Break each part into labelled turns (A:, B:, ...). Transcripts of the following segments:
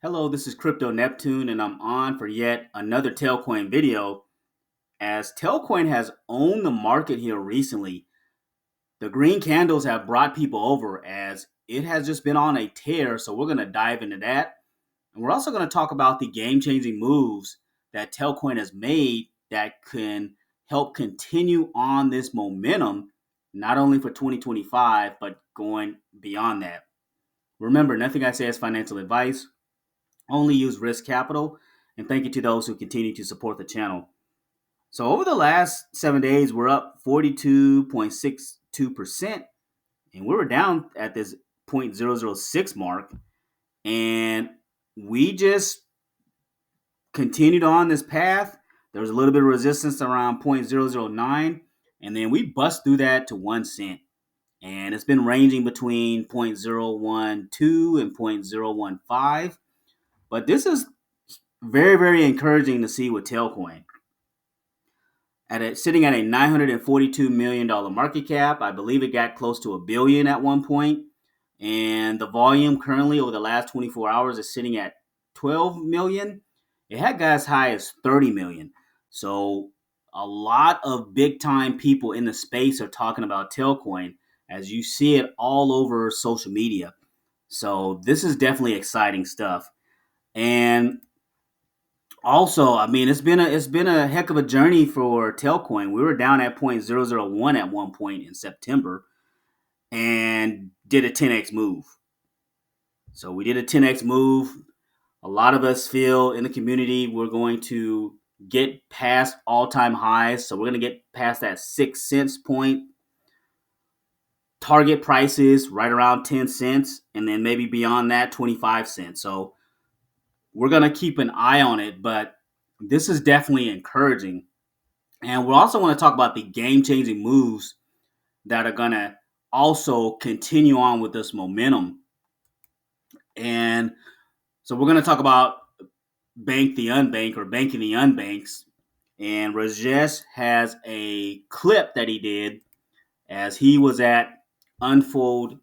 A: Hello, this is Crypto Neptune, and I'm on for yet another Telcoin video. As Telcoin has owned the market here recently, the green candles have brought people over as it has just been on a tear. So we're going to dive into that. And we're also going to talk about the game changing moves that Telcoin has made that can help continue on this momentum, not only for 2025, but going beyond that. Remember, nothing I say is financial advice. Only use risk capital. And thank you to those who continue to support the channel. So over the last 7 days, we're up 42.62%. And we were down at this 0.006 mark. And we just continued on this path. There was a little bit of resistance around 0.009. And then we bust through that to 1 cent. And it's been ranging between 0.012 and 0.015. But this is very, very encouraging to see with Telcoin. Sitting at a $942 million market cap. I believe it got close to $1 billion at one point. And the volume currently over the last 24 hours is sitting at 12 million. It had got as high as 30 million. So a lot of big time people in the space are talking about Telcoin as you see it all over social media. So this is definitely exciting stuff. And also, I mean, it's been a heck of a journey for Telcoin. We were down at 0.001 at one point in September and did a 10x move. So we did a 10x move. A lot of us feel in the community we're going to get past all-time highs. So we're going to get past that 6 cents point. Target prices right around 10 cents and then maybe beyond that 25 cents. So we're going to keep an eye on it, but this is definitely encouraging. And we also want to talk about the game-changing moves that are going to also continue on with this momentum. And so we're going to talk about Bank the Unbanked or Banking the Unbanks. And Rajesh has a clip that he did as he was at Unfold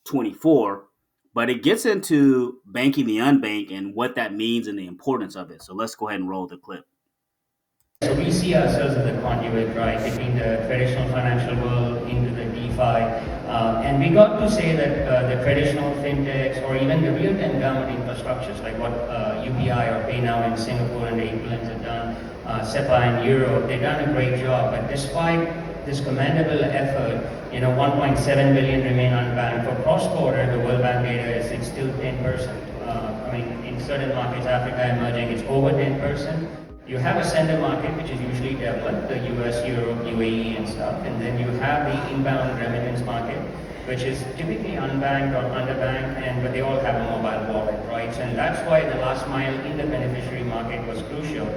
A: 24, but it gets into banking the unbanked and what that means and the importance of it. So let's go ahead and roll the clip.
B: So we see ourselves as a conduit, right, between the traditional financial world into the DeFi. And we got to say that the traditional fintechs or even the real-time government infrastructures like what UPI or PayNow in Singapore and the equivalents have done, SEPA in Europe, they've done a great job. But despite this commendable effort, 1.7 billion remain unbanked. For cross-border, the World Bank data is it's still 10%. In certain markets, Africa emerging, it's over 10%. You have a center market, which is usually developed, the US, Europe, UAE and stuff, and then you have the inbound remittance market, which is typically unbanked or underbanked, but they all have a mobile wallet, right? So, and that's why the last mile in the beneficiary market was crucial.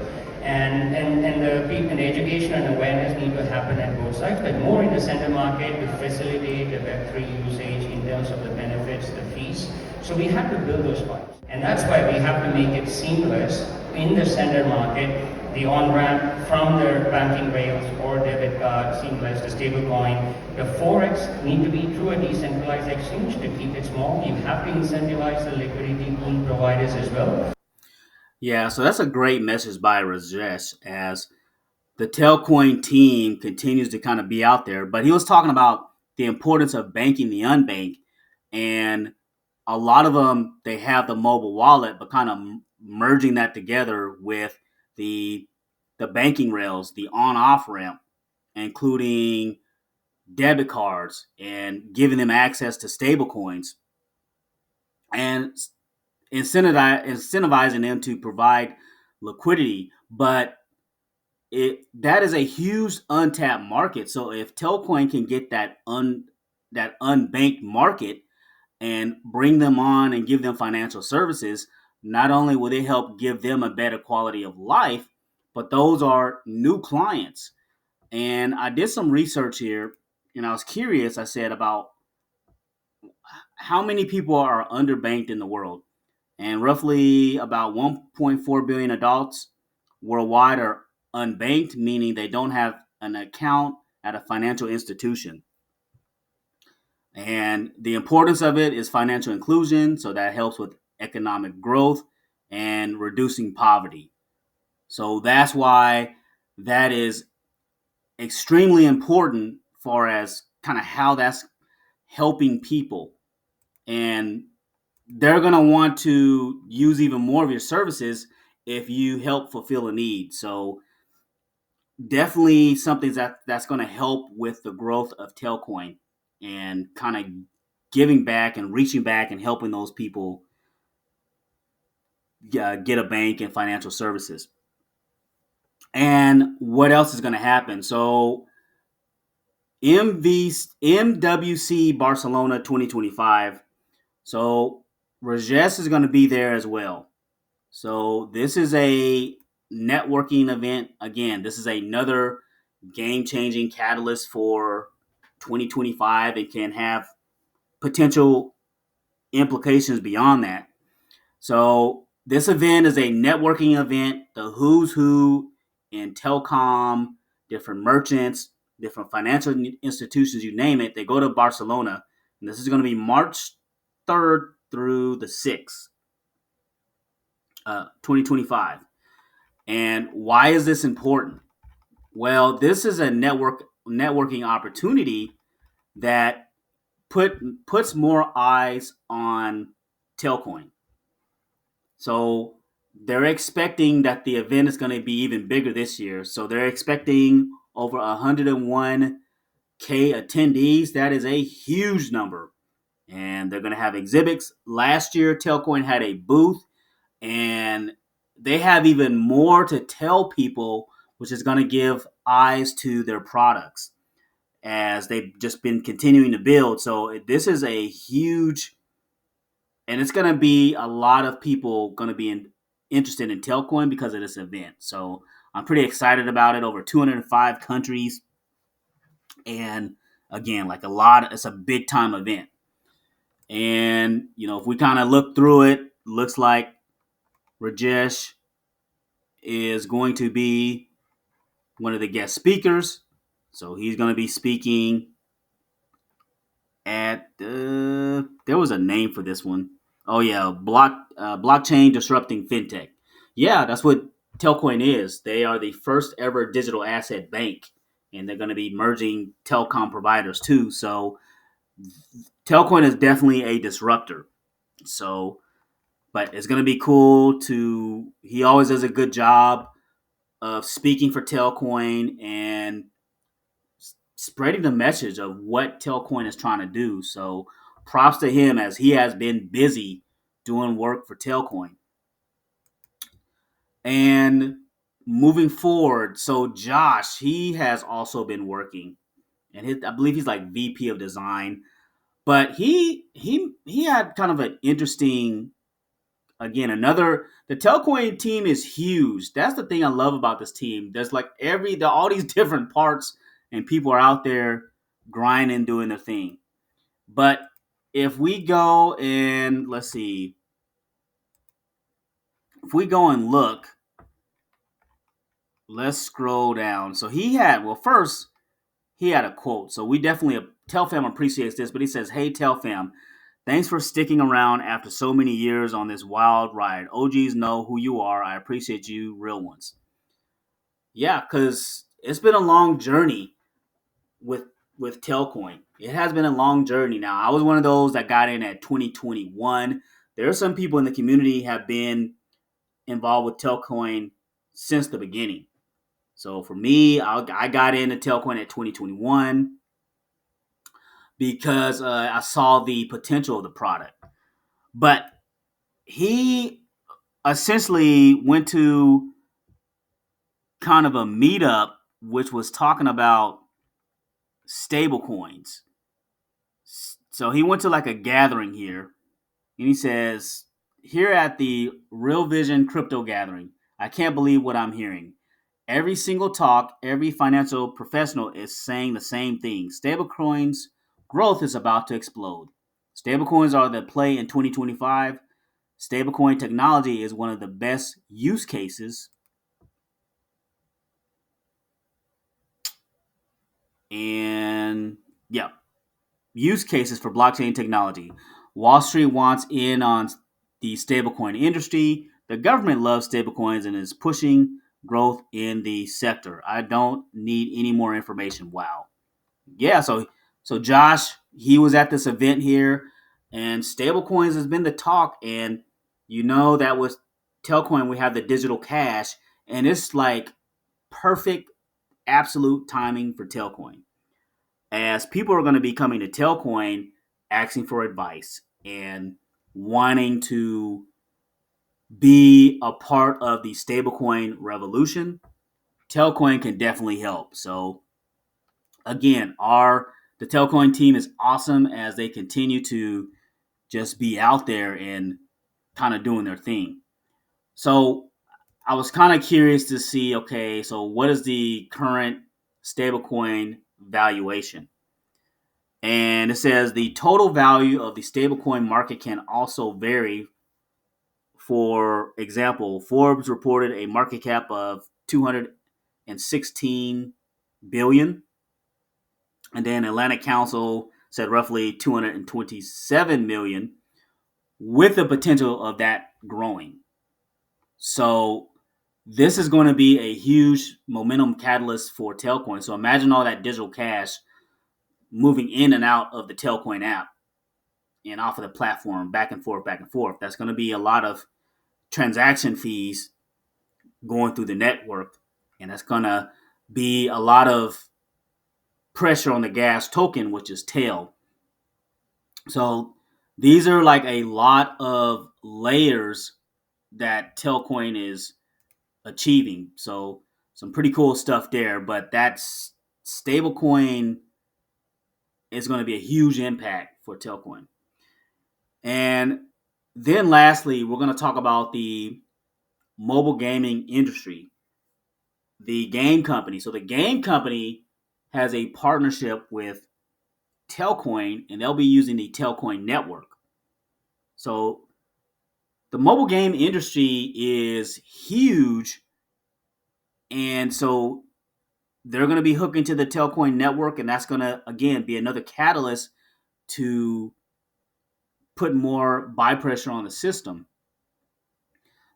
B: And the education and awareness need to happen at both sides, but more in the center market to facilitate the Web3 usage in terms of the benefits, the fees. So we have to build those pipes. And that's why we have to make it seamless in the center market, the on-ramp from the banking rails or debit card, seamless, the stablecoin. The Forex need to be through a decentralized exchange to keep it small. You have to incentivize the liquidity pool providers as well.
A: Yeah, so that's a great message by Rajesh as the Telcoin team continues to kind of be out there. But he was talking about the importance of banking the unbanked. And a lot of them, they have the mobile wallet, but kind of merging that together with the banking rails, the on-off ramp, including debit cards and giving them access to stable coins and incentivizing them to provide liquidity. But that is a huge untapped market. So if Telcoin can get that unbanked market and bring them on and give them financial services, not only will they help give them a better quality of life, but those are new clients. And I did some research here, and I was curious. I said about how many people are underbanked in the world, and roughly about 1.4 billion adults worldwide are unbanked, meaning they don't have an account at a financial institution. And the importance of it is financial inclusion. So that helps with economic growth, and reducing poverty. So that's why that is extremely important far as kind of how that's helping people. And they're going to want to use even more of your services if you help fulfill a need. So definitely something that's going to help with the growth of Telcoin and kind of giving back and reaching back and helping those people get a bank and financial services. And what else is going to happen? So MWC Barcelona 2025. So Rajesh is going to be there as well. So this is a networking event. Again, this is another game-changing catalyst for 2025 and can have potential implications beyond that. So this event is a networking event. The who's who in telecom, different merchants, different financial institutions, you name it, they go to Barcelona. And this is going to be March 3rd through the 6th, 2025. And why is this important? Well, this is a networking opportunity that puts more eyes on Telcoin. So they're expecting that the event is going to be even bigger this year. So they're expecting over 101K attendees. That is a huge number. And they're going to have exhibits. Last year, Telcoin had a booth, and they have even more to tell people, which is going to give eyes to their products as they've just been continuing to build. So this is a huge, and it's going to be a lot of people going to be interested in Telcoin because of this event. So I'm pretty excited about it. Over 205 countries, and again, like a lot, it's a big time event. And if we kind of look through it, looks like Rajesh is going to be one of the guest speakers. So he's going to be speaking at there was a name for this one. Oh yeah, blockchain disrupting fintech. Yeah, that's what Telcoin is. They are the first ever digital asset bank, and they're going to be merging telecom providers too. So Telcoin is definitely a disruptor. So, but it's going to be cool to. He always does a good job of speaking for Telcoin and spreading the message of what Telcoin is trying to do. So props to him as he has been busy doing work for Telcoin. And moving forward, so Josh, he has also been working, and I believe he's like VP of design. But he had kind of an interesting, again, another, the Telcoin team is huge. That's the thing I love about this team. There's like all these different parts, and people are out there grinding, doing their thing. But if we go and let's see, if we go and look, let's scroll down. So first he had a quote. So we definitely, Telfam appreciates this, but he says, "Hey Telfam, thanks for sticking around after so many years on this wild ride. OGs know who you are. I appreciate you, real ones." Yeah, because it's been a long journey with Telcoin. It has been a long journey. Now, I was one of those that got in at 2021. There are some people in the community have been involved with Telcoin since the beginning. So for me, I got into Telcoin at 2021 because I saw the potential of the product. But he essentially went to kind of a meetup which was talking about stablecoins. So he went to like a gathering here, and he says, "Here at the Real Vision Crypto Gathering, I can't believe what I'm hearing. Every single talk, every financial professional is saying the same thing. Stablecoins growth is about to explode. Stablecoins are the play in 2025. Stablecoin technology is one of the best use cases." And yeah, use cases for blockchain technology. Wall Street wants in on the stablecoin industry. the government loves stablecoins and is pushing growth in the sector. I don't need any more information. Wow. Yeah, so Josh, he was at this event here, and stablecoins has been the talk, and that was Telcoin. We have the digital cash, and it's like perfect, absolute timing for Telcoin, as people are going to be coming to Telcoin asking for advice and wanting to be a part of the stablecoin revolution. Telcoin can definitely help. So again, our the Telcoin team is awesome as they continue to just be out there and kind of doing their thing. So I was kind of curious to see, okay, so what is the current stablecoin valuation? And it says the total value of the stablecoin market can also vary. For example, Forbes reported a market cap of 216 billion, and then Atlantic Council said roughly 227 million, with the potential of that growing. So this is going to be a huge momentum catalyst for Telcoin. So imagine all that digital cash moving in and out of the Telcoin app and off of the platform, back and forth, back and forth. That's going to be a lot of transaction fees going through the network, and that's going to be a lot of pressure on the gas token, which is tail. So these are like a lot of layers that Telcoin is achieving. So some pretty cool stuff there, but that's stablecoin is going to be a huge impact for Telcoin. And then lastly, we're going to talk about the mobile gaming industry, the game company. So the game company has a partnership with Telcoin, and they'll be using the Telcoin network. So the mobile game industry is huge, and so they're going to be hooking to the Telcoin network, and that's going to again be another catalyst to put more buy pressure on the system.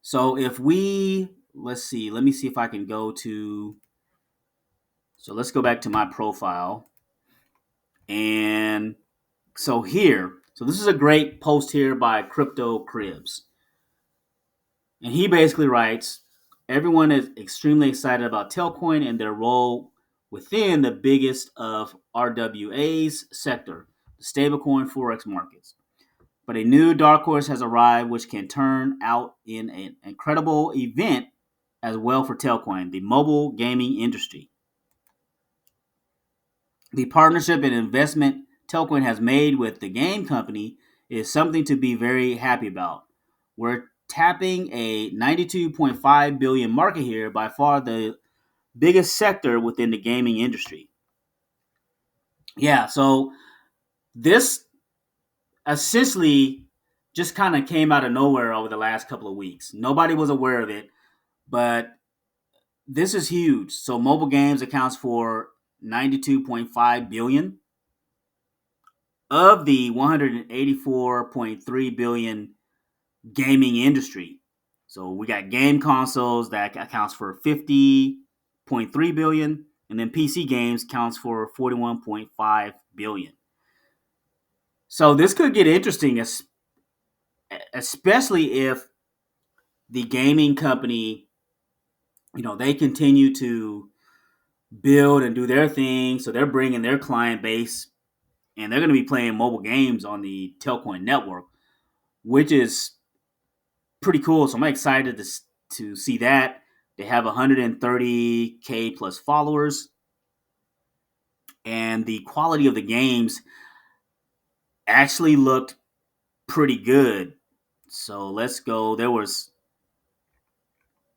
A: So if we let me see if I can go to. So let's go back to my profile, and so this is a great post here by Crypto Cribs. And he basically writes, everyone is extremely excited about Telcoin and their role within the biggest of RWA's sector, the stablecoin forex markets. But a new dark horse has arrived, which can turn out in an incredible event as well for Telcoin, the mobile gaming industry. The partnership and investment Telcoin has made with the game company is something to be very happy about. We're tapping a 92.5 billion market here, by far the biggest sector within the gaming industry. Yeah, so this essentially just kind of came out of nowhere over the last couple of weeks. Nobody was aware of it, but this is huge. So mobile games accounts for 92.5 billion of the 184.3 billion gaming industry. So we got game consoles that accounts for 50.3 billion, and then PC games counts for 41.5 billion. So this could get interesting, especially if the gaming company, they continue to build and do their thing. So they're bringing their client base, and they're going to be playing mobile games on the Telcoin network, which is pretty cool. So I'm excited to see that. They have 130K plus followers, and the quality of the games actually looked pretty good. So let's go.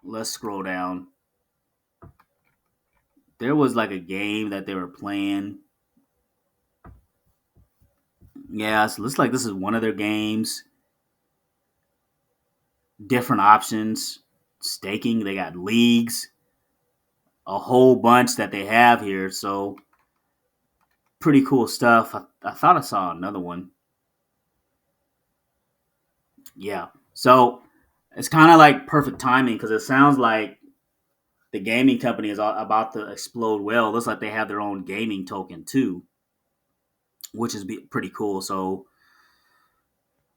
A: Let's scroll down. There was like a game that they were playing. Yeah, so it looks like this is one of their games. Different options, staking. They got leagues, a whole bunch that they have here. So pretty cool stuff. I thought I saw another one. Yeah. So It's kind of like perfect timing because it sounds like the gaming company is about to explode. Well, it looks like they have their own gaming token too, which is pretty cool. So,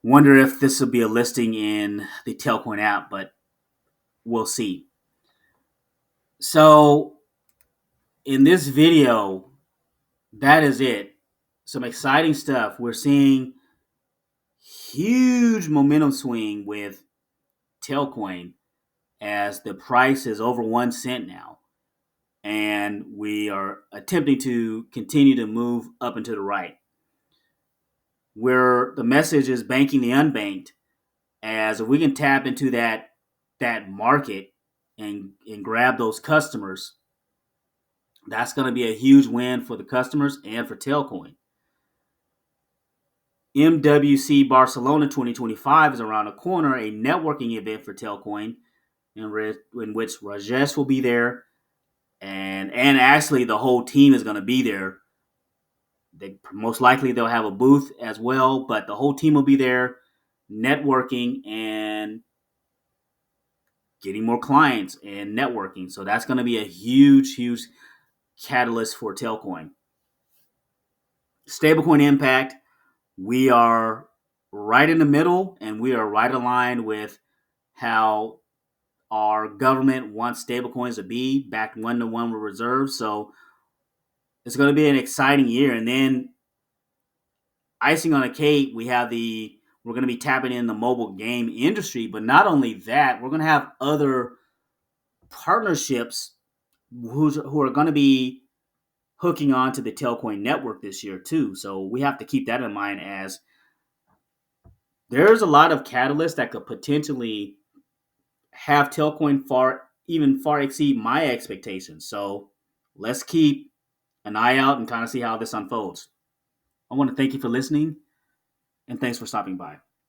A: wonder if this will be a listing in the Telcoin app, but we'll see. So, in this video, that is it. Some exciting stuff. We're seeing huge momentum swing with Telcoin as the price is over 1 cent now. And we are attempting to continue to move up and to the right. Where the message is banking the unbanked, as if we can tap into that market and grab those customers, that's going to be a huge win for the customers and for Telcoin. MWC Barcelona 2025 is around the corner, a networking event for Telcoin, in which Rajesh will be there, and actually the whole team is going to be there. Most likely they'll have a booth as well, but the whole team will be there, networking and getting more clients and networking. So that's going to be a huge, huge catalyst for Telcoin. Stablecoin impact, we are right in the middle and we are right aligned with how our government wants stablecoins to be, backed 1-to-1 with reserves. So it's going to be an exciting year. And then icing on a cake, we're going to be tapping in the mobile game industry. But not only that, we're going to have other partnerships who are going to be hooking on to the Telcoin network this year too. So we have to keep that in mind, as there's a lot of catalysts that could potentially have Telcoin far exceed my expectations. So let's keep an eye out and kind of see how this unfolds. I want to thank you for listening, and thanks for stopping by.